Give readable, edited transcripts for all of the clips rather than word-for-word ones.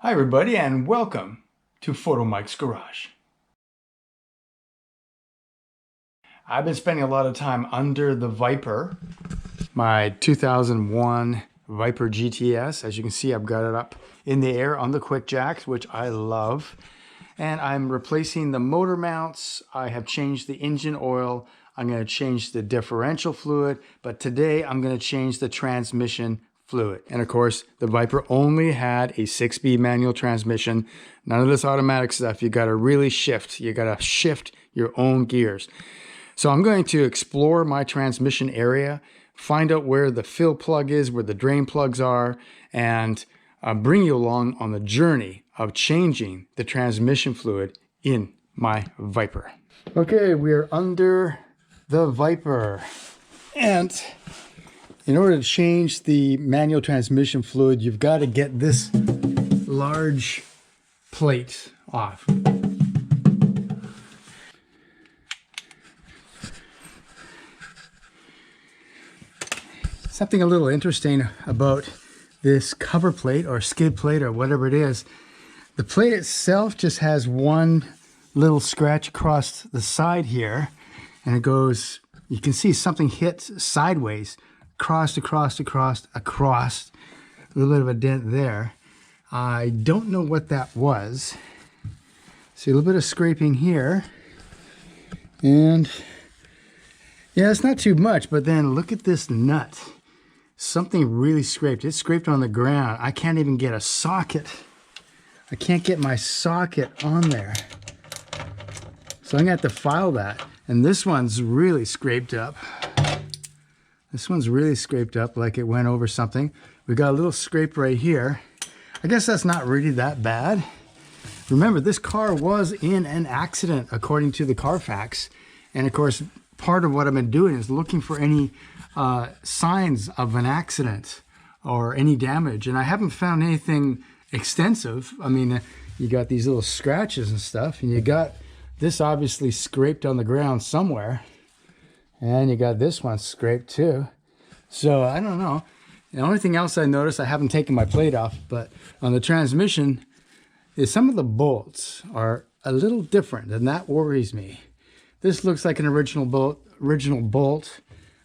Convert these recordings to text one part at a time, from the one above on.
Hi everybody and welcome to Photomikes Garage. I've been spending a lot of time under the Viper, my 2001 Viper GTS. As you can see, I've got it up in the air on the quick jacks, which I love. And I'm replacing the motor mounts. I have changed the engine oil. I'm going to change the differential fluid, but today I'm going to change the transmission fluid. And of course, the Viper only had a 6-speed manual transmission. None of this automatic stuff. You got to really shift. You got to shift your own gears. So I'm going to explore my transmission area, find out where the fill plug is, where the drain plugs are, and bring you along on the journey of changing the transmission fluid in my Viper. Okay, we're under the Viper. And in order to change the manual transmission fluid, you've got to get this large plate off. Something a little interesting about this cover plate or skid plate or whatever it is, the plate itself just has one little scratch across the side here, and it goes, you can see something hits sideways. Across, a little bit of a dent there. I don't know what that was. See a little bit of scraping here. And yeah, it's not too much, but then look at this nut. Something really scraped. It scraped on the ground. I can't even get a socket. I can't get my socket on there. So I'm gonna have to file that. And this one's really scraped up. This one's really scraped up like it went over something. We got a little scrape right here. I guess that's not really that bad. Remember, this car was in an accident according to the Carfax. And of course, part of what I've been doing is looking for any signs of an accident or any damage. And I haven't found anything extensive. I mean, you got these little scratches and stuff, and you got this obviously scraped on the ground somewhere. And you got this one scraped too. So I don't know. The only thing else I noticed, I haven't taken my plate off, but on the transmission, is some of the bolts are a little different, and that worries me. This looks like an original bolt.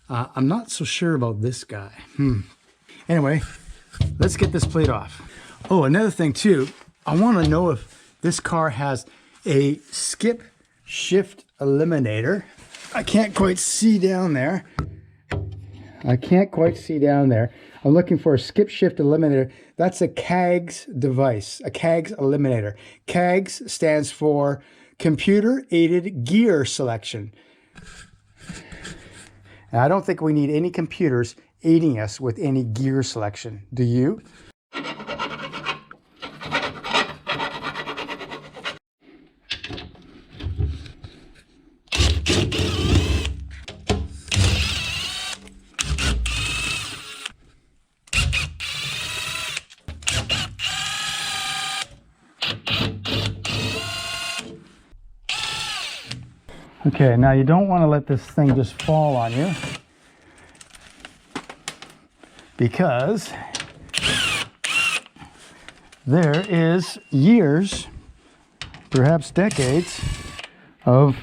I'm not so sure about this guy. Anyway, let's get this plate off. Oh, another thing too, I want to know if this car has a skip shift eliminator. I can't quite see down there. I'm looking for a skip shift eliminator. That's a CAGS device, a CAGS eliminator. CAGS stands for Computer Aided Gear Selection. And I don't think we need any computers aiding us with any gear selection. Do you? Okay, now you don't want to let this thing just fall on you, because there is years, perhaps decades, of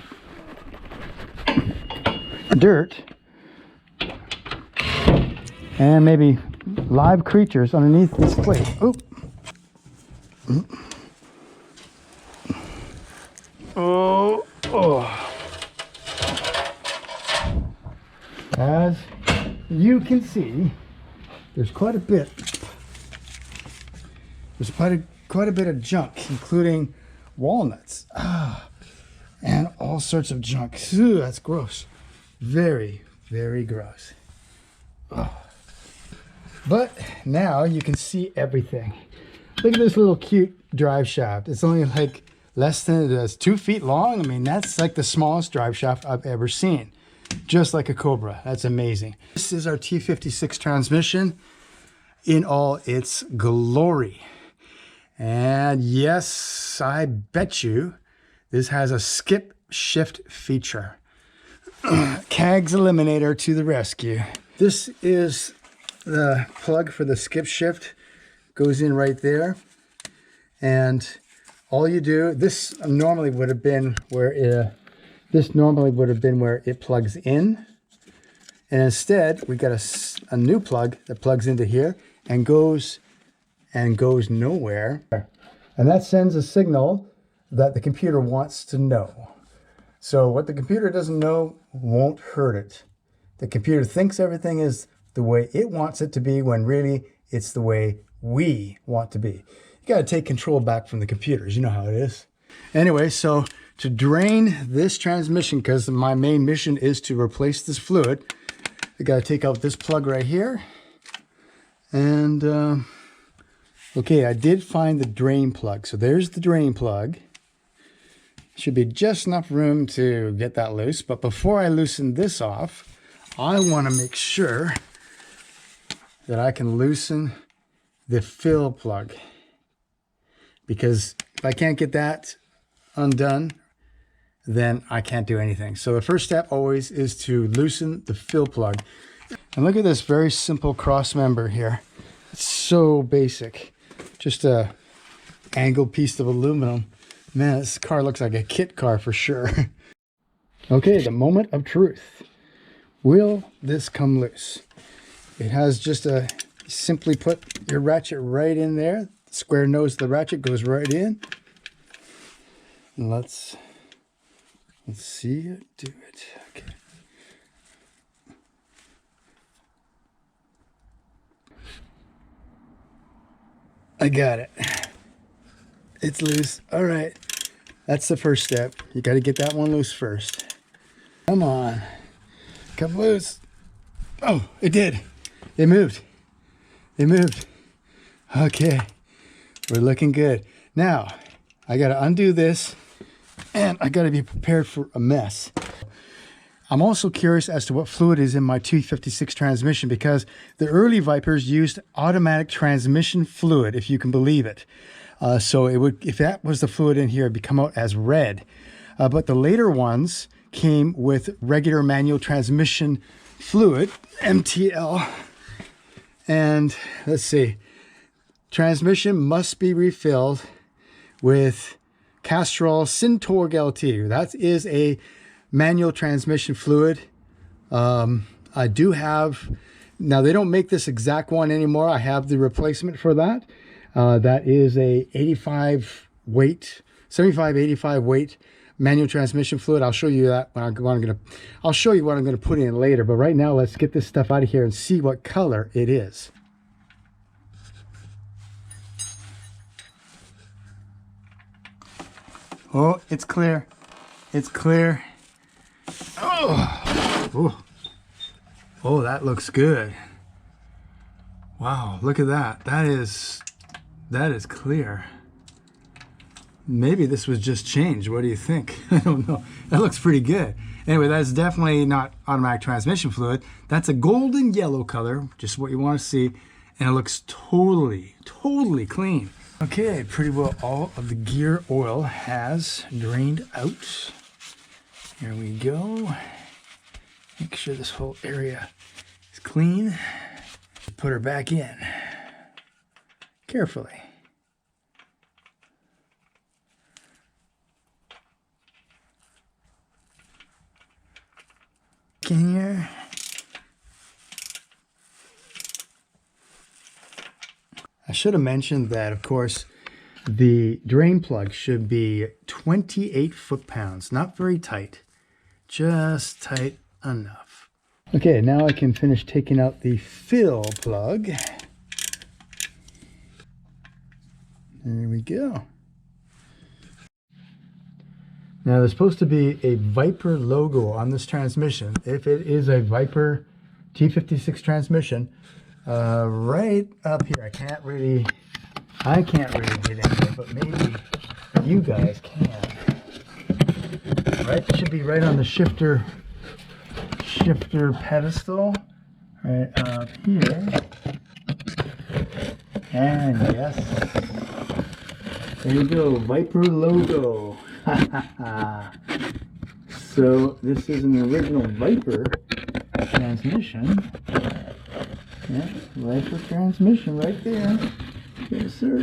dirt and maybe live creatures underneath this plate. Oop. Oh. As you can see, there's quite a bit. There's quite a bit of junk, including walnuts, and all sorts of junk. Ooh, that's gross. Very, very gross. But now you can see everything. Look at this little cute drive shaft. It's only like less than, it's 2 feet long. I mean, that's like the smallest drive shaft I've ever seen. Just like a Cobra. That's amazing. This is our T56 transmission in all its glory. And yes, I bet you this has a skip shift feature. CAGS eliminator to the rescue. This is the plug for the skip shift. Goes in right there. And all you do, this normally would have been where it plugs in. And instead, we got a new plug that plugs into here and goes nowhere. And that sends a signal that the computer wants to know. So what the computer doesn't know won't hurt it. The computer thinks everything is the way it wants it to be when really it's the way we want to be. You got to take control back from the computers. You know how it is. Anyway, so to drain this transmission, because my main mission is to replace this fluid, I got to take out this plug right here. And okay, I did find the drain plug. So there's the drain plug. Should be just enough room to get that loose. But before I loosen this off, I want to make sure that I can loosen the fill plug. Because if I can't get that undone, then I can't do anything. So the first step always is to loosen the fill plug. And look at this very simple cross member here. It's so basic. Just a angled piece of aluminum. Man, this car looks like a kit car for sure. Okay, the moment of truth. Will this come loose? It has just a, simply put your ratchet right in there. The square nose of the ratchet goes right in. And let's see it do it. Okay. I got it. It's loose. All right. That's the first step. You got to get that one loose first. Come on. Come loose. Oh, it did. It moved. It moved. Okay. We're looking good. Now, I got to undo this, and I got to be prepared for a mess. I'm also curious as to what fluid is in my 256 transmission, because the early Vipers used automatic transmission fluid, if you can believe it. So it would, if that was the fluid in here, it'd be come out as red. But the later ones came with regular manual transmission fluid, MTL. And let's see, transmission must be refilled with Castrol Syntorg LT. That is a manual transmission fluid. I do have, now they don't make this exact one anymore. I have the replacement for that. That is a 85 weight, 75, 85 weight manual transmission fluid. I'll show you that when I'll show you what I'm going to put in later. But right now, let's get this stuff out of here and see what color it is. Oh, it's clear. It's clear. Oh, oh, that looks good. Wow, look at that. That is clear. Maybe this was just changed. What do you think? I don't know. That looks pretty good. Anyway, that's definitely not automatic transmission fluid. That's a golden yellow color, just what you want to see. And it looks totally, totally clean. Okay, pretty well all of the gear oil has drained out. Here we go. Make sure this whole area is clean. Put her back in carefully. In here. I should have mentioned that, of course, the drain plug should be 28 foot-pounds, not very tight, just tight enough. Okay, now I can finish taking out the fill plug. There we go. Now there's supposed to be a Viper logo on this transmission. If it is a Viper T56 transmission, right up here. I can't really get in there, but maybe you guys can. Right, it should be right on the shifter pedestal, right up here. And yes, there you go, Viper logo. So this is an original Viper transmission. Yeah, Viper transmission right there. Yes, sir.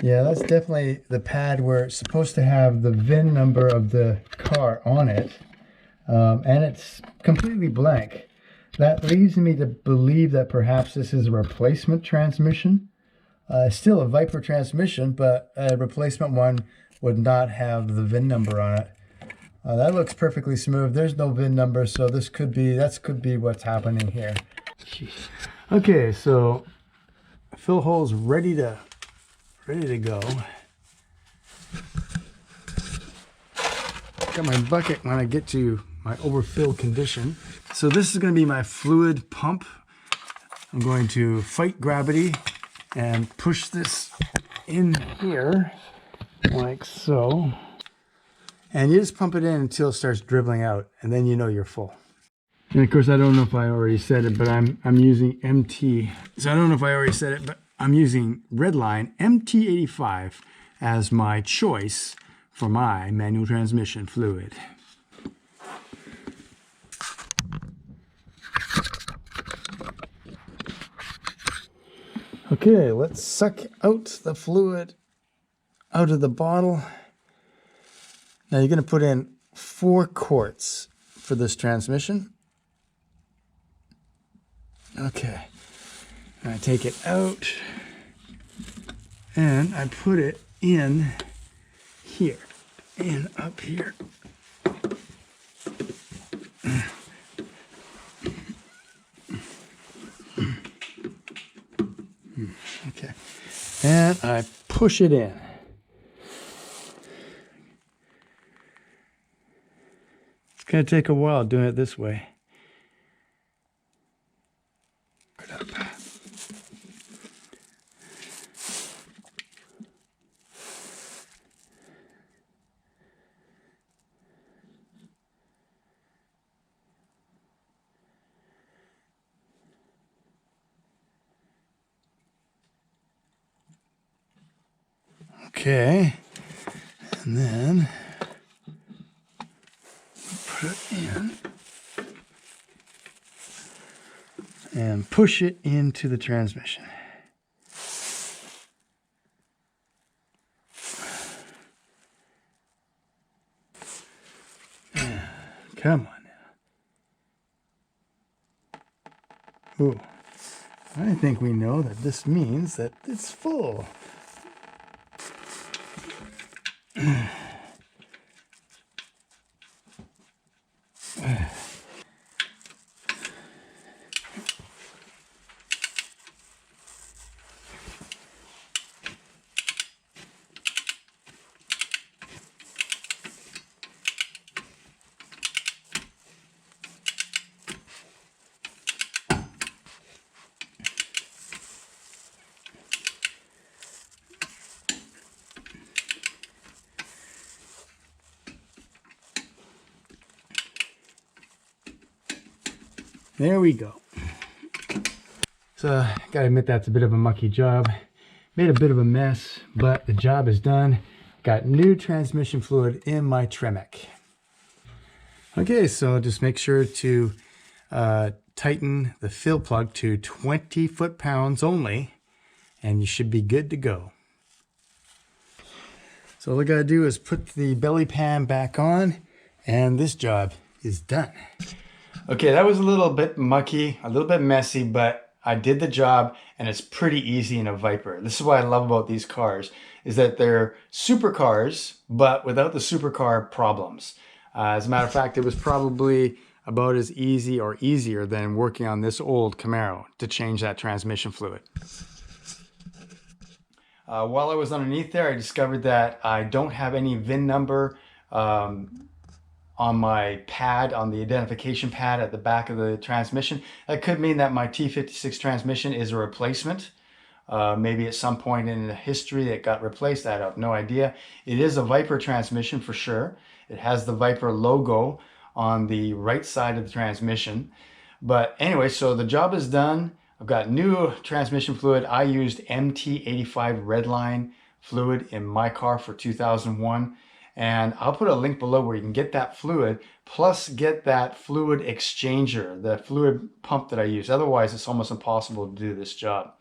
Yeah, that's definitely the pad where it's supposed to have the VIN number of the car on it, and it's completely blank. That leads me to believe that perhaps this is a replacement transmission. Still a Viper transmission, but a replacement one would not have the VIN number on it. That looks perfectly smooth. There's no VIN number, so this could be what's happening here. Jeez. Okay, so fill hole's ready to go. Got my bucket when I get to my overfill condition. So this is going to be my fluid pump. I'm going to fight gravity and push this in here like so. And you just pump it in until it starts dribbling out, and then you know you're full. And of course, I don't know if I already said it, but I'm using MT. So I don't know if I already said it, but I'm using Redline MT85 as my choice for my manual transmission fluid. Okay, let's suck out the fluid out of the bottle. Now you're going to put in 4 quarts for this transmission. Okay, I take it out and I put it in here and up here. Okay, and I push it in. It's going to take a while doing it this way. Put it up. Okay, and then put it in and push it into the transmission. Come on now. Ooh, I think we know that this means that it's full. There we go. So I gotta admit that's a bit of a mucky job. Made a bit of a mess, but the job is done. Got new transmission fluid in my Tremec. Okay, so just make sure to tighten the fill plug to 20 foot-pounds only, and you should be good to go. So all I gotta do is put the belly pan back on, and this job is done. Okay, that was a little bit mucky, a little bit messy, but I did the job, and it's pretty easy in a Viper. This is what I love about these cars, is that they're supercars, but without the supercar problems. As a matter of fact, it was probably about as easy or easier than working on this old Camaro to change that transmission fluid. While I was underneath there, I discovered that I don't have any VIN number on my pad, on the identification pad at the back of the transmission. That could mean that my T56 transmission is a replacement. Maybe at some point in the history it got replaced. I have no idea. It is a Viper transmission for sure. It has the Viper logo on the right side of the transmission. But anyway, so the job is done. I've got new transmission fluid. I used MT85 Redline fluid in my car for 2001. And I'll put a link below where you can get that fluid, plus get that fluid exchanger, the fluid pump that I use. Otherwise, it's almost impossible to do this job.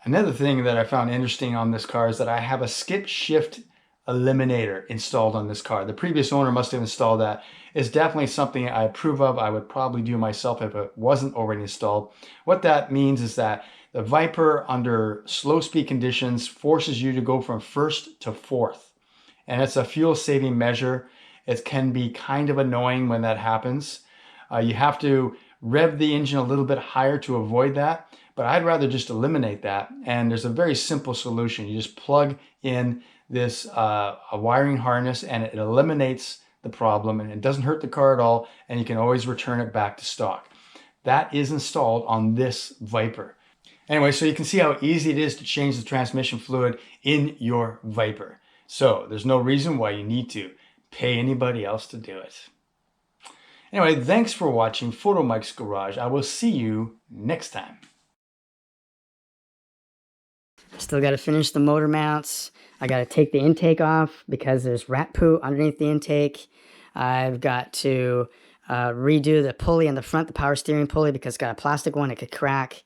Another thing that I found interesting on this car is that I have a skip shift eliminator installed on this car. The previous owner must have installed that. It's definitely something I approve of. I would probably do myself if it wasn't already installed. What that means is that the Viper, under slow speed conditions, forces you to go from first to fourth. And it's a fuel saving measure. It can be kind of annoying when that happens. You have to rev the engine a little bit higher to avoid that, but I'd rather just eliminate that. And there's a very simple solution. You just plug in this a wiring harness and it eliminates the problem, and it doesn't hurt the car at all, and you can always return it back to stock. That is installed on this Viper. Anyway, so you can see how easy it is to change the transmission fluid in your Viper. So there's no reason why you need to pay anybody else to do it. Anyway, thanks for watching Photomikes Garage. I will see you next time. Still got to finish the motor mounts. I got to take the intake off because there's rat poo underneath the intake. I've got to redo the pulley in the front, the power steering pulley, because it's got a plastic one, it could crack.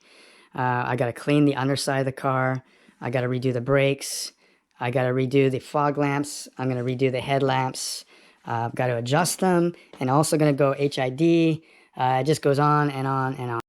I got to clean the underside of the car. I got to redo the brakes. I got to redo the fog lamps. I'm going to redo the headlamps. I've got to adjust them, and also going to go HID. It just goes on and on and on.